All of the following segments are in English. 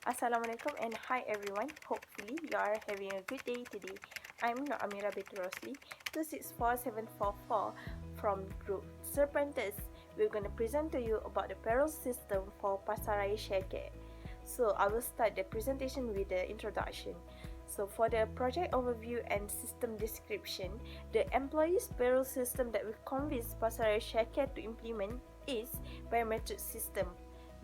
Assalamualaikum and hi everyone. Hopefully you are having a good day today. I'm Nur Amira Betul Rosli, 264744 from group Serpentes. We're going to present to you about the payroll system for Pasaraya Share. So I will start the presentation with the introduction. So for the project overview and system description, the employees payroll system that we convince Pasaraya Share to implement is biometric system,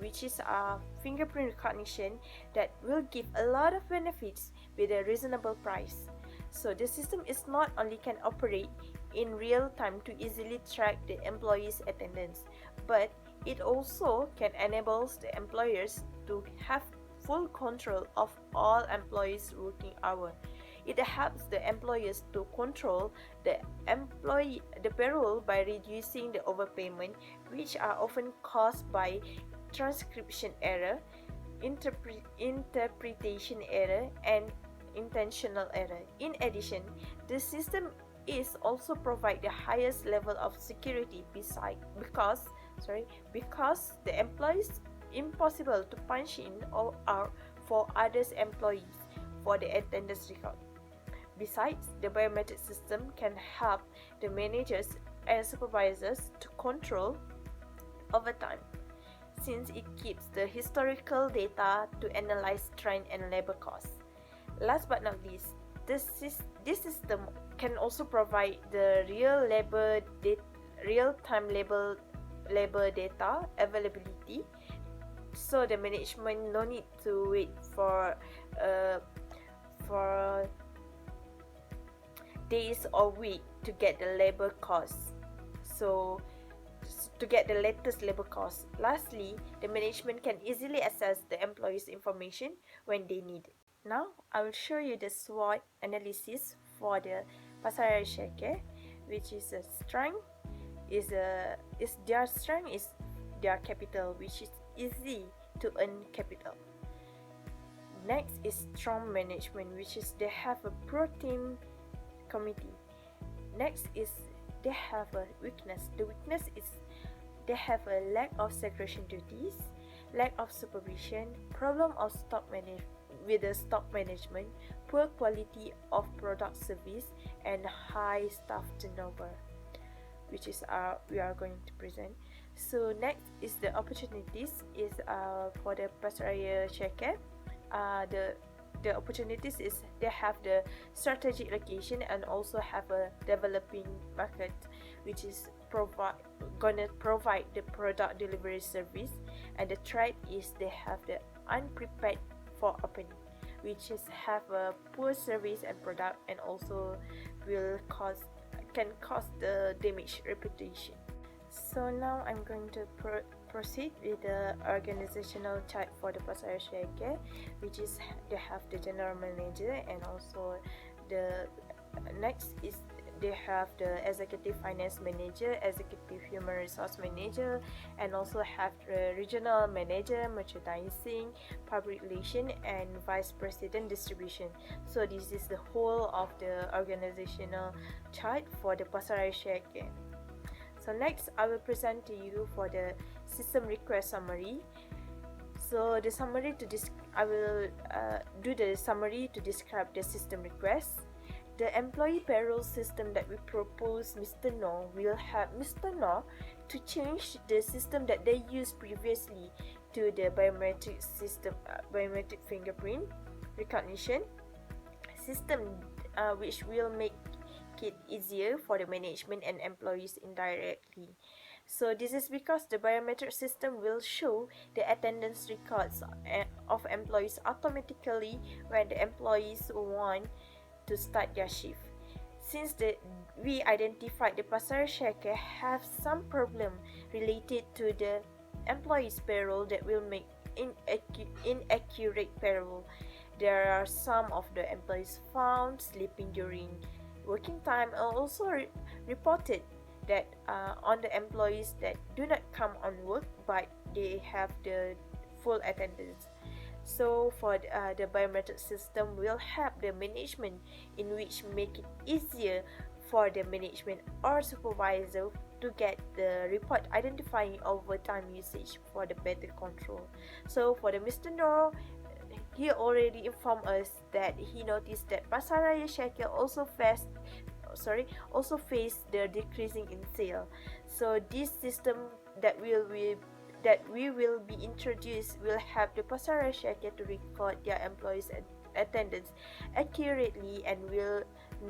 which is a fingerprint recognition that will give a lot of benefits with a reasonable price. So the system is not only can operate in real time to easily track the employees' attendance, but it also can enable the employers to have full control of all employees' working hour. It helps the employers to control the payroll by reducing the overpayment, which are often caused by transcription error, interpretation error, and intentional error. In addition, the system is also provide the highest level of security because the employees impossible to punch in or out for others employees for the attendance record. Besides, the biometric system can help the managers and supervisors to control overtime, since it keeps the historical data to analyze trend and labor costs. Last but not least, this system can also provide the real-time labor data availability, so the management no need to wait for days or week to get the labor costs. So to get the latest labor costs. Lastly, the management can easily access the employees' information when they need it. Now, I will show you the SWOT analysis for the Pasaraya Share, which is a strength is their capital, which is easy to earn capital. Next is strong management, which is they have a pro-team committee. Next is they have a weakness. The weakness is they have a lack of segregation duties, lack of supervision, problem of stock management, poor quality of product service, and high staff turnover, which is we are going to present. So next is the opportunities is for the Pasaraya Share. The opportunities is they have the strategic location and also have a developing market, which is gonna provide the product delivery service. And the threat is they have the unprepared for opening, which is have a poor service and product, and also can cause the damage reputation. So now I'm going to proceed with the organizational chart for the Pasaraya Share, which is they have the general manager, and also the next is they have the executive finance manager, executive human resource manager, and also have the regional manager, merchandising, public relation, and vice president distribution. So this is the whole of the organizational chart for the Pasaraya Share. So next, I will present to you for the system request summary. So the summary I will do the summary to describe the system request. The employee payroll system that we propose Mr. No will help Mr. No to change the system that they used previously to the biometric system, biometric fingerprint recognition system, which will make it easier for the management and employees indirectly. So this is because the biometric system will show the attendance records of employees automatically when the employees want to start their shift. Since we identified the Pasaraya Share have some problem related to the employees payroll that will make inaccurate payroll. There are some of the employees found sleeping during working time, and also reported that on the employees that do not come on work but they have the full attendance. So for the biometric system will help the management, in which make it easier for the management or supervisor to get the report identifying overtime usage for the better control. So for the Mr. No, he already informed us that he noticed that Pasaraya Shekel also face the decreasing in sale. So this system that we will be introduced will help the Pasaraya Shekel to record their employees' attendance accurately, and will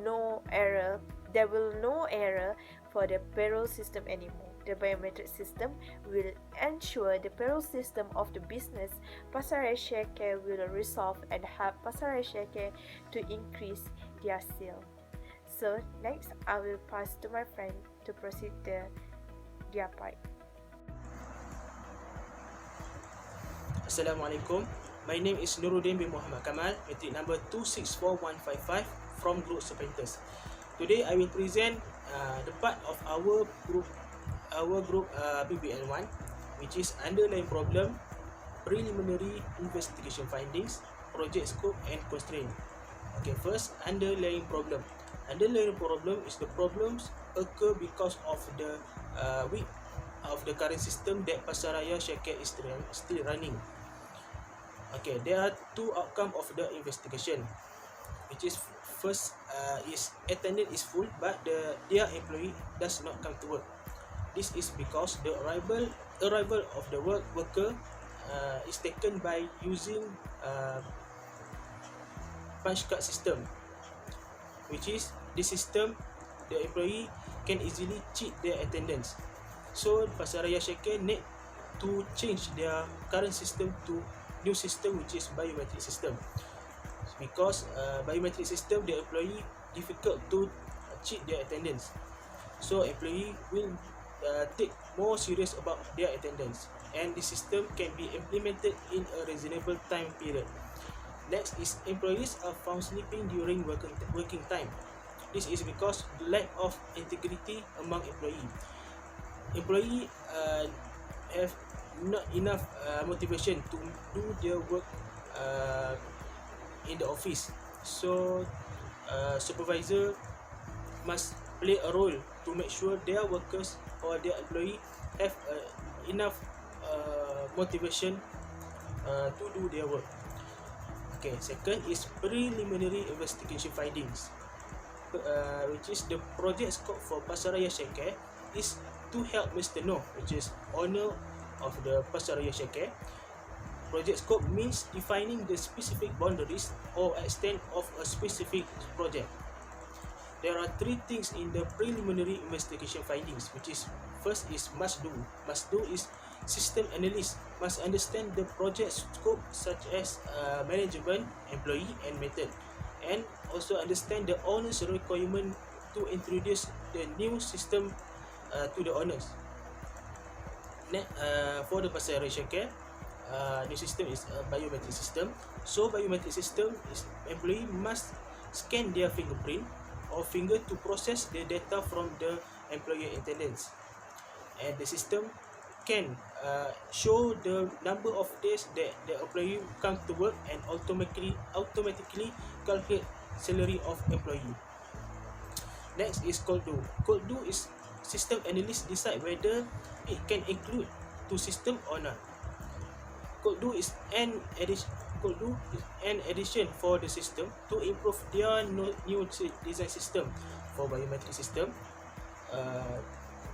no error there will no error for the payroll system anymore. The biometric system will ensure the payroll system of the business Pasaraya Shekel will resolve and help Pasaraya Shekel to increase their sale. So next, I will pass to my friend to proceed their part. Assalamualaikum. My name is Nuruddin bin Muhammad Kamal, matric number 264155 from Group Serpentes. Today I will present the part of our group PBL1, which is underlying problem, preliminary investigation findings, project scope and constraint. Okay, first, underlying problem. Underlying problem is the problems occur because of the weak of the current system that Pasaraya Shekel is still running. Okay, there are two outcomes of the investigation, which is first is attendance is full but their employee does not come to work. This is because the arrival of the worker is taken by using punch card system, which is the system the employee can easily cheat their attendance. So Pasaraya Shekel need to change their current system to new system, which is biometric system, because biometric system the employee difficult to cheat their attendance. So employee will take more serious about their attendance, and the system can be implemented in a reasonable time period. Next is employees are found sleeping during working time. This is because lack of integrity among employee. Employee have not enough motivation to do their work in the office. So supervisor must play a role to make sure their workers or their employee have enough motivation to do their work. Okay, second is preliminary investigation findings, which is the project scope for Pasaraya Shekel is to help Mr. No, which is owner of the Pasaraya Shekel. Project scope means defining the specific boundaries or extent of a specific project. There are three things in the preliminary investigation findings, which is first is must do. Must do is system analyst must understand the project scope, such as management, employee and method, and also understand the owner's requirement to introduce the new system to the owners. For the Pasaraya Shekel, new system is a biometric system. So biometric system is employee must scan their fingerprint or finger to process the data from the employer attendance, and the system can show the number of days that the employee come to work and automatically calculate salary of employee. Next is code do. Code do is system analyst decide whether it can include to system or not. Code do is an addition for the system to improve their new design system. For biometric system,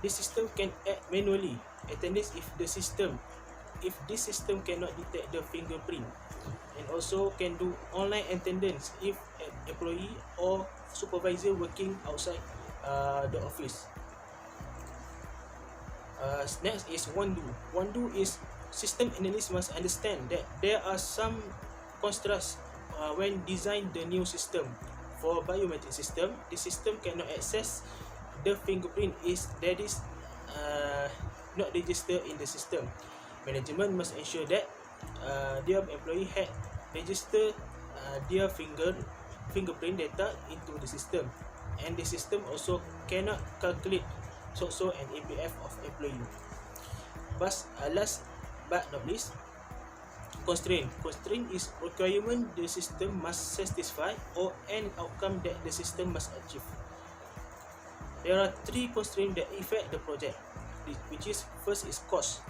this system can add manually attendance if this system cannot detect the fingerprint, and also can do online attendance if an employee or supervisor working outside the office. Next is one do. One do is system analyst must understand that there are some constraints when design the new system. For biometric system, the system cannot access the fingerprint that is not registered in the system. Management must ensure that their employee had registered their fingerprint data into the system, and the system also cannot calculate SOCSO and APF of employee. But last but not least, constraint. Constraint is requirement the system must satisfy or an outcome that the system must achieve. There are three constraints that affect the project, which is first is cost.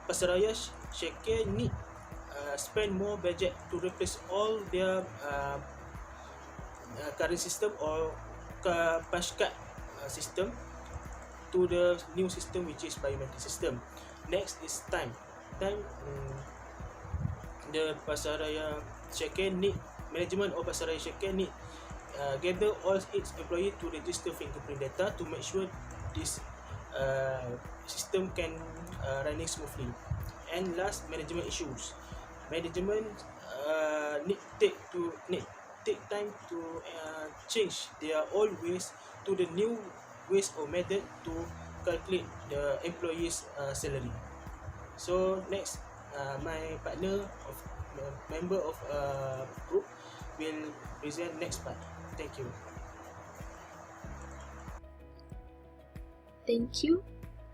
Pasaraya Shekel need spend more budget to replace all their current system or punch card system to the new system, which is biometric system. Next is time. Time, the pasaraya syarikat need management of pasaraya syarikat need gather all its employee to register fingerprint data to make sure this system can running smoothly. And last, management issues. Management need take time to change their old ways to the new ways or method to calculate the employees salary. So next, my partner of member of group will present next part. Thank you. Thank you.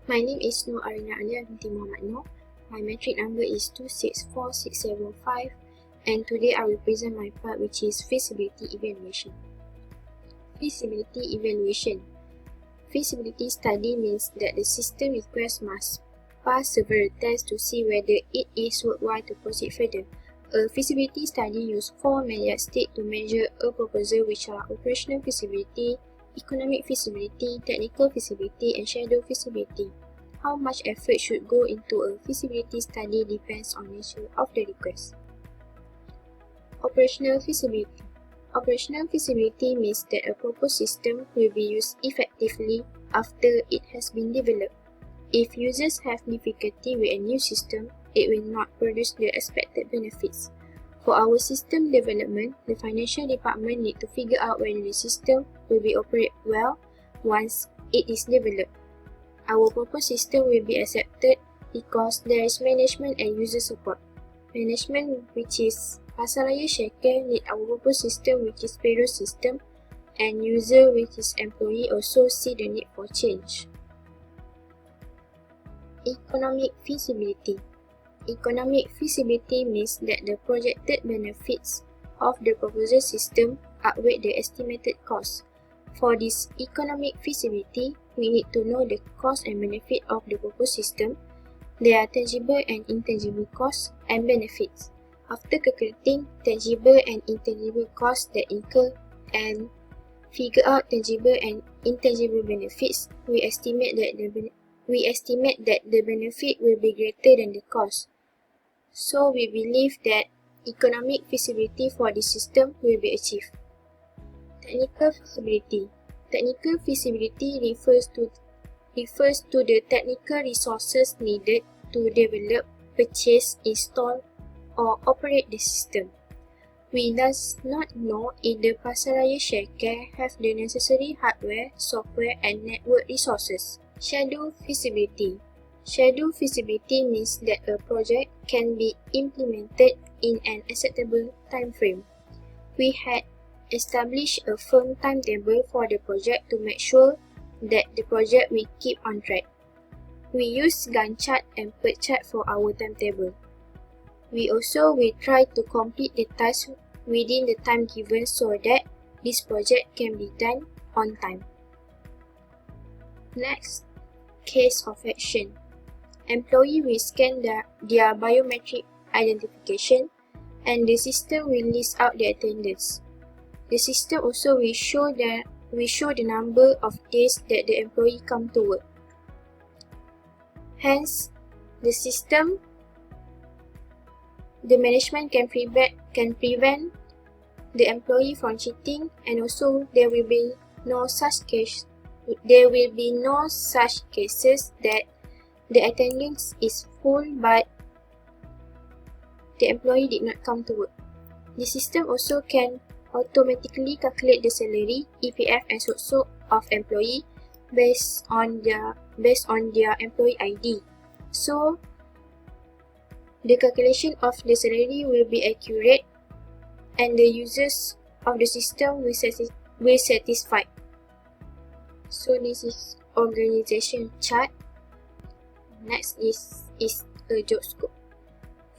My name is Nur Arina Alia binti Muhammad Nur. My metric number is 264675, and today I will present my part, which is feasibility evaluation. Feasibility evaluation. Feasibility study means that the system request must pass several tests to see whether it is worthwhile to proceed further. A feasibility study uses 4 main yardsticks to measure a proposal, which are operational feasibility, economic feasibility, technical feasibility, and schedule feasibility. How much effort should go into a feasibility study depends on the nature of the request. Operational feasibility. Operational feasibility means that a proposed system will be used effectively after it has been developed. If users have difficulty with a new system, it will not produce the expected benefits. For our system development, the financial department need to figure out whether the system will be operate well once it is developed. Our proposed system will be accepted because there is management and user support. Management, which is pasaraya syarikat, need our proposed system, which is payroll system, and user, which is employee, also see the need for change. Economic feasibility. Economic feasibility means that the projected benefits of the proposal system outweigh the estimated cost. For this economic feasibility, we need to know the cost and benefit of the proposed system, their tangible and intangible costs and benefits. After calculating tangible and intangible costs that incur and figure out tangible and intangible benefits, we estimate that the benefit will be greater than the cost. So we believe that economic feasibility for this system will be achieved. Technical feasibility. Technical feasibility refers to the technical resources needed to develop, purchase, install, or operate the system. We does not know if the pasaraya syarikat have the necessary hardware, software, and network resources. Schedule feasibility. Schedule feasibility means that a project can be implemented in an acceptable time frame. We had established a firm timetable for the project to make sure that the project will keep on track. We use Gantt chart and PERT chart for our timetable. We also will try to complete the task within the time given so that this project can be done on time. Next, case of action. Employee will scan their biometric identification and the system will list out the attendance. The system also will show the number of days that the employee come to work. Hence, the management can prevent the employee from cheating, and also there will be no such cases that the attendance is full but the employee did not come to work. The system also can automatically calculate the salary, EPF, and so of employee based on their employee ID. So the calculation of the salary will be accurate and the users of the system will satisfied. So this is organization chart. Next is a job scope.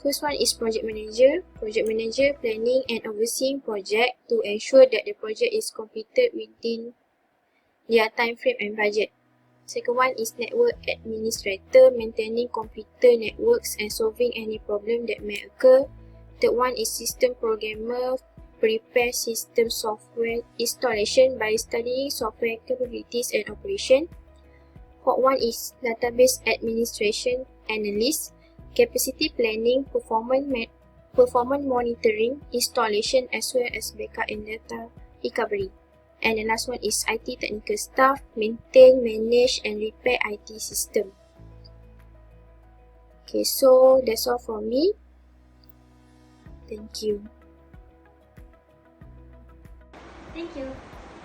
First one is project manager. Project manager planning and overseeing project to ensure that the project is completed within their time frame and budget. Second one is network administrator, maintaining computer networks and solving any problem that may occur Third one is system programmer prepare system software installation by studying software capabilities and operation. Fourth one is database administration analyst, capacity planning, performance monitoring, installation as well as backup and data recovery. And the last one is IT technical staff, maintain, manage and repair IT system. Okay, so that's all from me. Thank you. Thank you.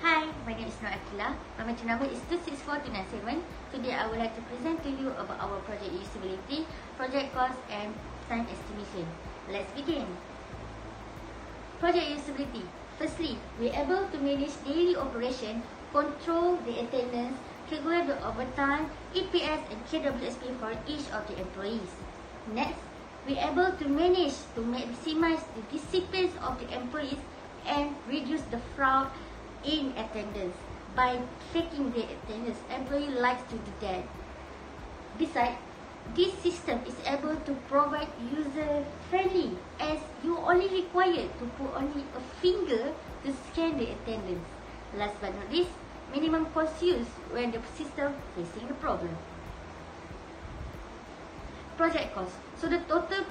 Hi, my name is Nur Akila. My match number is 264297. Today I would like to present to you about our project usability, project cost and time estimation. Let's begin. Project usability. Firstly, we are able to manage daily operation, control the attendance, regulate the overtime, EPS and KWSP for each of the employees. Next, we are able to manage to maximize the disciplines of the employees and reduce the fraud in attendance by tracking the attendance. Employee likes to do that. Besides, this system is able to provide user friendly as you only required to put only a finger to scan the attendance. Last but not least, minimum cost used when the system facing the problem. Project cost. So the total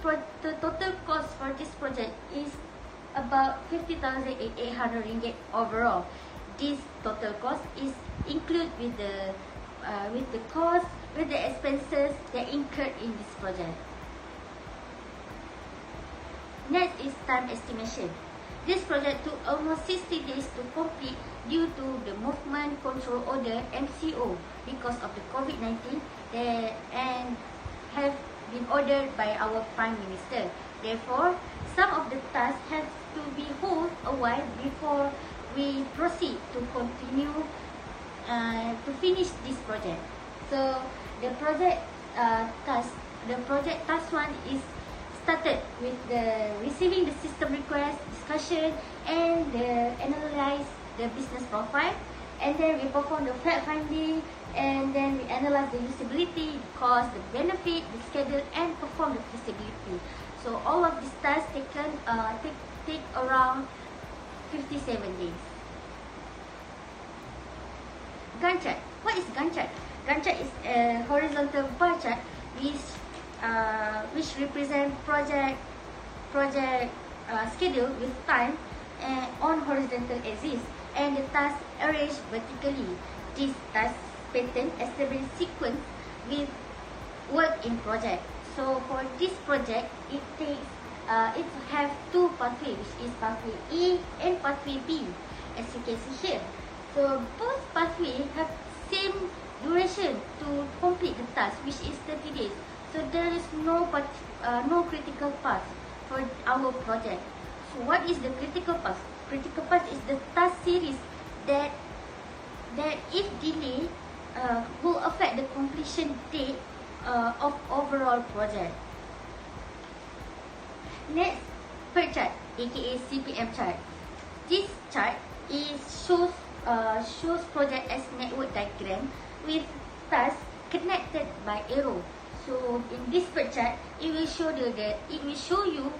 cost for this project is about 50,800 ringgit overall. This total cost is included with the expenses that incurred in this project. Next is time estimation. This project took almost 60 days to complete due to the Movement Control Order (MCO) because of the COVID-19 and have been ordered by our Prime Minister. Therefore, some of the tasks have to be hold a while before we proceed to continue to finish this project. So the project task 1 is started with the receiving the system request, discussion, and the analyze the business profile, and then we perform the fact finding, and then we analyze the usability, the cost, the benefit, the schedule, and perform the feasibility. So all of these tasks take around 57 days. Gantt chart. What is Gantt chart? Gantt chart is a horizontal bar chart which represent project schedule with time on horizontal axis and the task arranged vertically. This task pattern establish sequence with work in project. So for this project, it have two pathways, which is pathway A and pathway B, as you can see here. So both pathways have same duration to complete the task, which is 30 days. So there is no critical path for our project. So what is the critical path? Critical path is the task series that if delay will affect the completion date of overall project. Next, PERT chart, aka CPM chart. This chart shows project as network diagram with tasks connected by arrow. So in this PERT chart, it will show you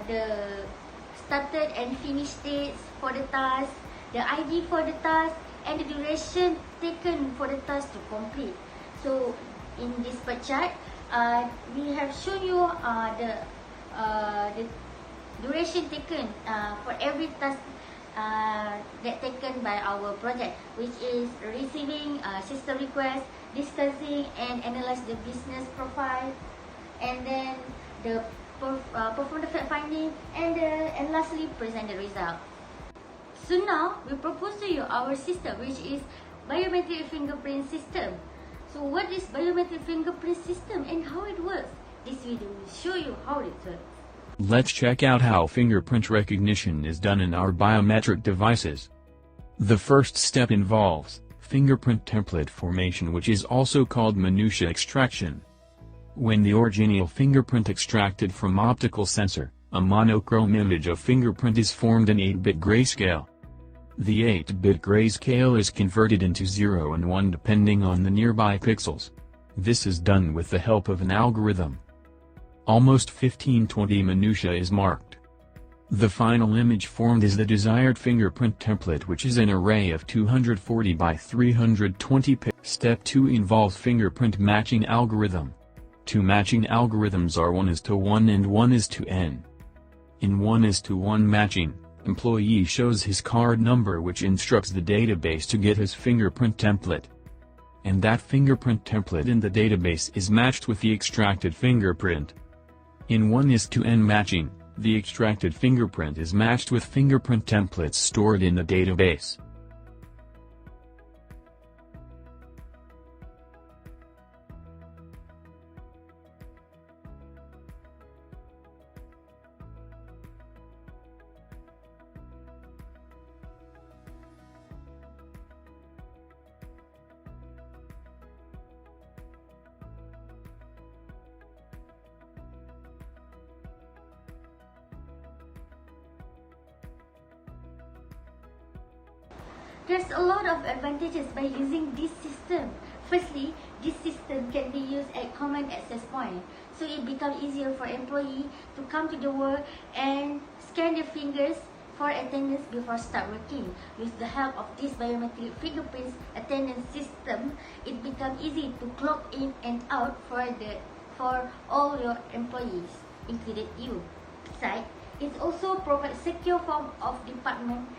the started and finished dates for the task, the ID for the task, and the duration taken for the task to complete. So in this PERT chart, we have shown you the duration taken for every task that taken by our project, which is receiving system request, discussing and analyze the business profile, and then the perform the fact finding, and lastly present the result. So now we propose to you our system, which is biometric fingerprint system. So what is biometric fingerprint system and how it works? This video will show you how it works. Let's check out how fingerprint recognition is done in our biometric devices. The first step involves fingerprint template formation, which is also called minutia extraction. When the original fingerprint extracted from optical sensor, a monochrome image of fingerprint is formed in 8-bit grayscale. The 8-bit grayscale is converted into 0 and 1 depending on the nearby pixels. This is done with the help of an algorithm. Almost 1520 minutia is marked. The final image formed is the desired fingerprint template, which is an array of 240 by 320 pixels. Step 2 involves fingerprint matching algorithm. Two matching algorithms are 1:1 and 1:n. In 1:1 matching, employee shows his card number, which instructs the database to get his fingerprint template. And that fingerprint template in the database is matched with the extracted fingerprint. In 1:n matching, the extracted fingerprint is matched with fingerprint templates stored in the database. There's a lot of advantages by using this system. Firstly, this system can be used at common access point, so it becomes easier for employee to come to the work and scan their fingers for attendance before start working. With the help of this biometric fingerprints attendance system, it becomes easy to clock in and out for all your employees, included you. Besides, it also provides secure form of department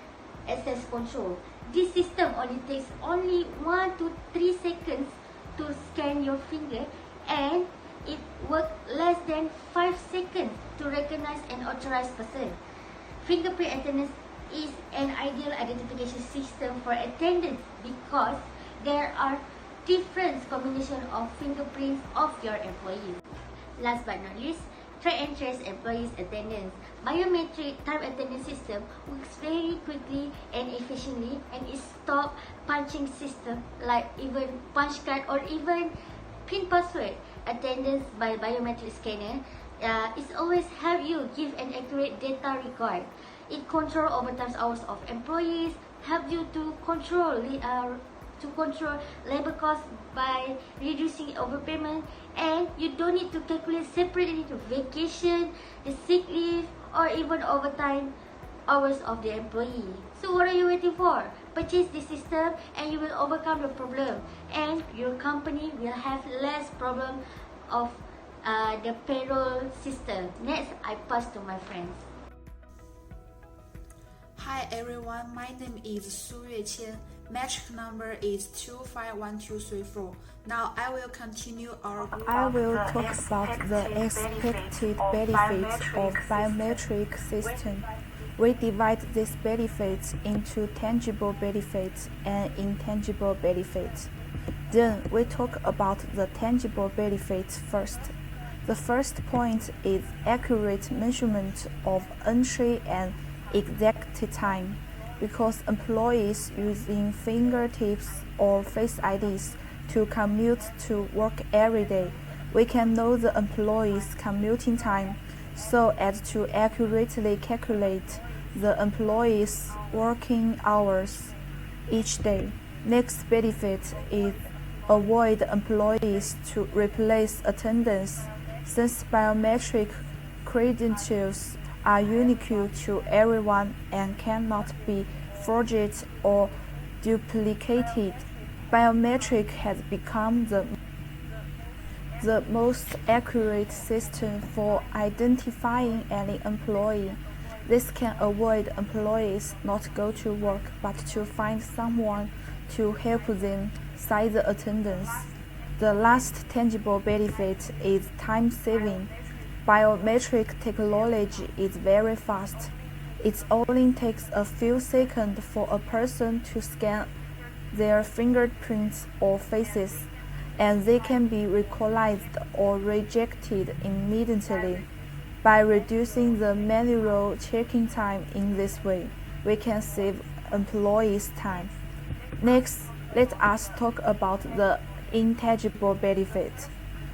access control. This system only takes 1 to 3 seconds to scan your finger, and it works less than 5 seconds to recognize an authorized person. Fingerprint attendance is an ideal identification system for attendance because there are different combinations of fingerprints of your employees. Last but not least, track and trace employees' attendance. Biometric time attendance system works very quickly and efficiently, and it stops punching system like even punch card or even PIN password. Attendance by biometric scanner is always help you give an accurate data record. It control overtime hours of employees, help you to control labor costs by reducing overpayment, and you don't need to calculate separately the vacation, the sick leave, or even overtime hours of the employee. So what are you waiting for? Purchase this system and you will overcome the problem, and your company will have less problem of the payroll system. Next, I pass to my friends. Hi everyone, my name is Su Yueqian. Metric number is 251234. Now I will continue our group. I will talk about the expected benefits of biometric system. We divide these benefits into tangible benefits and intangible benefits. Then we talk about the tangible benefits first. The first point is accurate measurement of entry and exact time. Because employees using fingertips or face IDs to commute to work every day, we can know the employee's commuting time so as to accurately calculate the employee's working hours each day. Next benefit is avoid employees to replace attendance, since biometric credentials are unique to everyone and cannot be forged or duplicated. Biometric has become the most accurate system for identifying any employee. This can avoid employees not go to work but to find someone to help them cite the attendance. The last tangible benefit is time saving. Biometric technology is very fast. It only takes a few seconds for a person to scan their fingerprints or faces, and they can be recognized or rejected immediately. By reducing the manual checking time in this way, we can save employees time. Next, let us talk about the intangible benefit.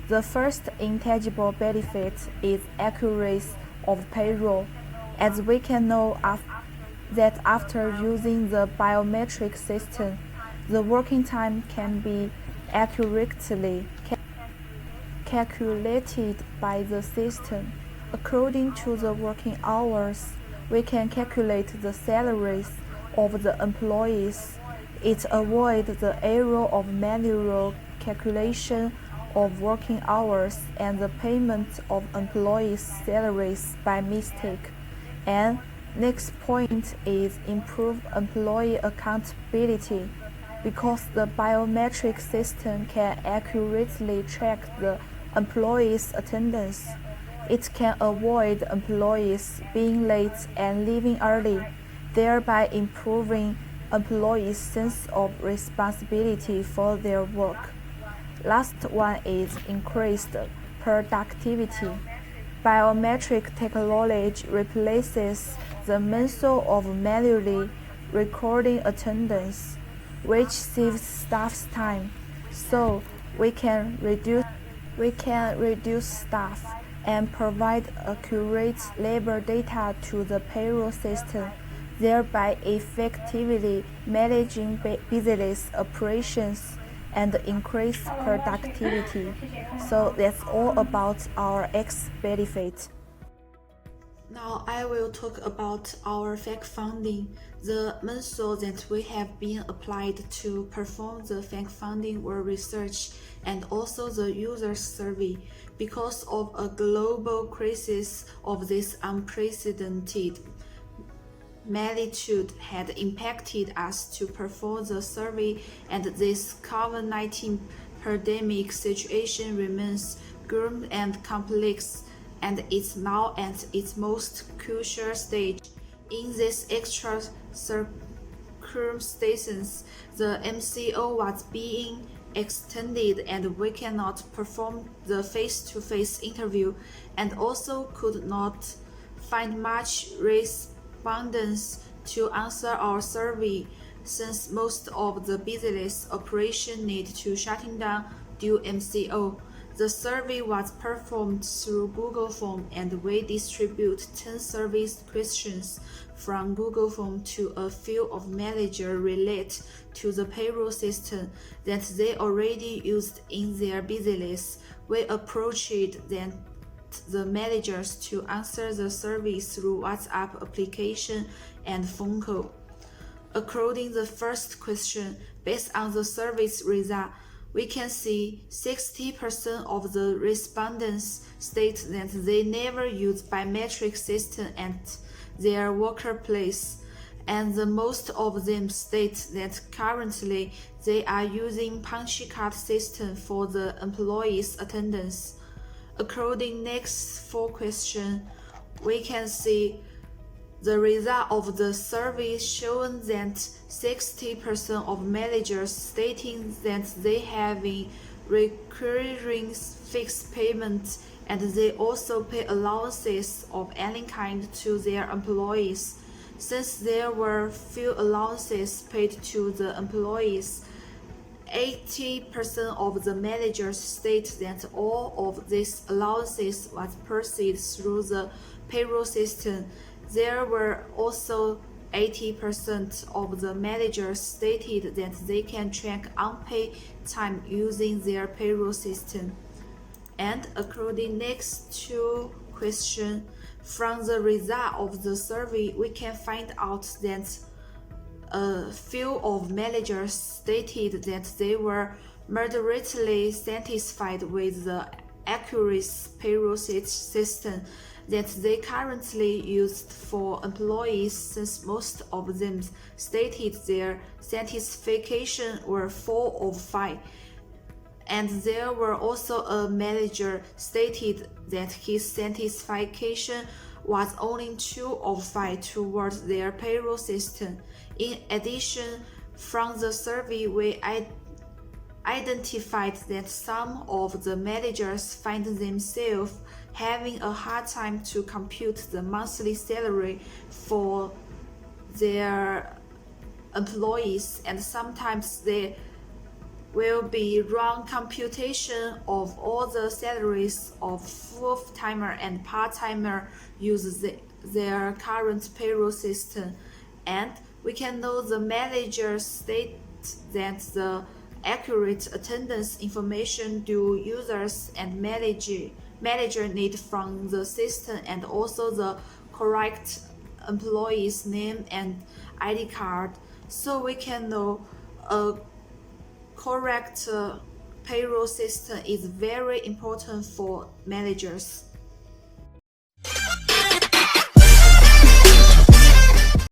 The first intangible benefit is accuracy of payroll, as we can know that after using the biometric system, the working time can be accurately calculated by the system. According to the working hours, we can calculate the salaries of the employees. It avoids the error of manual calculation of working hours and the payment of employees' salaries by mistake. And next point is improve employee accountability. Because the biometric system can accurately track the employees' attendance, it can avoid employees being late and leaving early, thereby improving employees' sense of responsibility for their work. Last one is increased productivity. Biometric technology replaces the method of manually recording attendance, which saves staff's time. So we can reduce staff and provide accurate labor data to the payroll system, thereby effectively managing business operations and increase productivity. So that's all about our X benefit. Now I will talk about our fact finding. The methods that we have been applied to perform the fact finding were research and also the user survey. Because of a global crisis of this unprecedented magnitude had impacted us to perform the survey, and this COVID-19 pandemic situation remains grim and complex, and it's now at its most crucial stage. In this extra circumstances, the MCO was being extended and we cannot perform the face-to-face interview, and also could not find much respondents to answer our survey, since most of the business operation need to shutting down due MCO. The survey was performed through Google Form, and we distribute 10 survey questions from Google Form to a few of managers relate to the payroll system that they already used in their business. We approached then the managers to answer the survey through WhatsApp application and phone call. According to the first question, based on the survey's result, we can see 60% of the respondents state that they never use biometric system at their workplace, and the most of them state that currently they are using punchy card system for the employees' attendance. According next four questions, we can see the result of the survey showing that 60% of managers stating that they having recurring fixed payments, and they also pay allowances of any kind to their employees. Since there were few allowances paid to the employees, 80% of the managers state that all of these allowances was paid through the payroll system. There were also 80% of the managers stated that they can track unpaid time using their payroll system. And according next two questions, from the result of the survey, we can find out that a few of managers stated that they were moderately satisfied with the accurate payroll system that they currently used for employees, since most of them stated their satisfaction were 4 of 5. And there were also a manager stated that his satisfaction was only 2 of 5 towards their payroll system. In addition, from the survey, we identified that some of the managers find themselves having a hard time to compute the monthly salary for their employees, and sometimes they will be wrong computation of all the salaries of full-timer and part-timer use their current payroll system. And we can know the managers state that the accurate attendance information do users and manager need from the system, and also the correct employee's name and ID card, so we can know a correct payroll system is very important for managers.